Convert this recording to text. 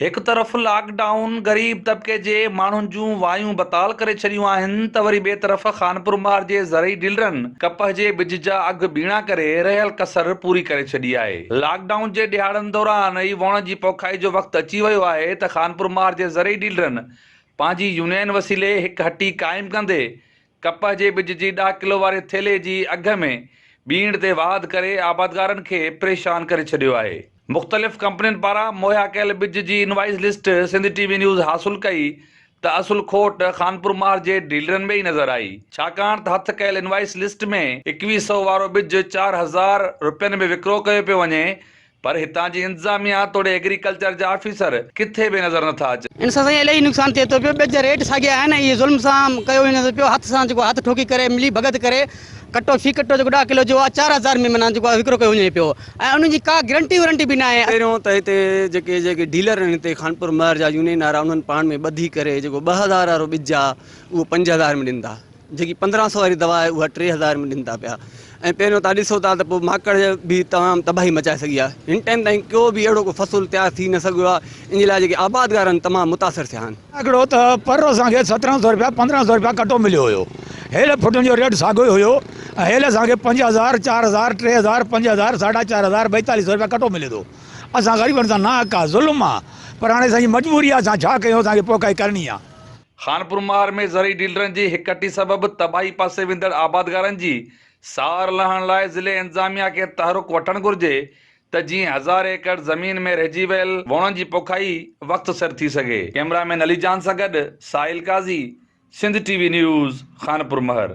एक तरफ़ लॉकडाउन गरीब तबके जे माण्हुनि जूं वायूं बताल करे छॾियूं आहिनि त वरी ॿिए तरफ़ खानपुर मार जे ज़रई डीलरनि कपह जे बिज जा अघ बीणा करे रहियल कसर पूरी करे छॾी आहे। लॉकडाउन जे ॾियारनि दौरान ई वण जी पोखाई जो वक़्तु अची वियो आहे त खानपुर मार जे ज़रई डीलरनि पंहिंजी यूनियन वसीले हिकु हटी क़ाइमु कंदे कपह जे बिज जी 10 किलो वारे थेले जी अघ में बीण ते वाध करे आबादगारनि खे परेशान करे छॾियो आहे। मुख़्तलिफ़ कंपनियुनि पारां मुहैया कयल बिज जी invoice list Sindh TV news हासिल कई त असुल खोट खानपुर मार जे डीलरनि में ई नज़र आई, छाकाणि त हथ कयल इनवाइस लिस्ट में 2100 वारो बिज 4000 रुपयनि में विकिरो कयो पियो वञे, पर हितां जी इंतज़ामिया तोड़े एग्रीकल्चर जा ऑफिसर किथे बि नज़र नथा अचनि। इन सां साईं इलाही नुक़सानु थिए थो पियो। बिज रेट साॻिया आहिनि, इहे ज़ुल्म सां कयो वञे थो पियो, हथ सां जेको हथ ठोकी करे मिली भगत करे कटो फी कटो जेको 10 किलो जो आहे 4000 में माना जेको आहे विकिरो कयो वञे पियो ऐं उन्हनि जी का गारंटी वारंटी बि न आहे। पहिरियों त हिते जेके डीलर आहिनि हिते खानपुर महर जा यूनियन वारा उन्हनि पाण में ॿधी करे जेको 2000 वारो बिज आहे उहो 5000 में ॾिनि था, जेकी 1500 वारी दवा आहे उहा 3000 में ॾिनि था पिया। ऐं पहिरियों तव्हां ॾिसो था त पोइ माकड़ बि तमामु तबाही मचाए सघी आहे। हिन टाइम ताईं को बि अहिड़ो को फ़सुलु तयारु थी न सघियो आहे। इन लाइ जेके आबादगार आहिनि तमामु मुतासिर थिया आहिनि। हिकिड़ो त पर असांखे 1700 रुपया 1500 रुपया कटो मिलियो हुयो, हेल फुटनि जो रेट साॻियो ई हुयो ऐं हेल असांखे 5000 4000 3000 5000 4500 4200 रुपया कटो मिले थो। असां ग़रीबनि सां ना का ज़ुल्म आहे, पर हाणे असांजी मजबूरी आहे, असां छा कयूं, असांखे पोकाई करणी आहे। खानपुर मार में ज़रई डीलरनि जी हिकु हटी सबबि तबाही पासे वेंदड़ आबादगारनि जी सार लहण लाइ ज़िले इंतज़ामिया खे तहरुक वठणु घुर्जे त जीअं 1000 एकड़ ज़मीन में रहिजी वियल वणनि जी पोखाई वक़्तु सिर थी सघे। कैमरामैन अली जान सां गॾु साहिल काज़ी, सिंध टीवी न्यूज़, खानपुर महर।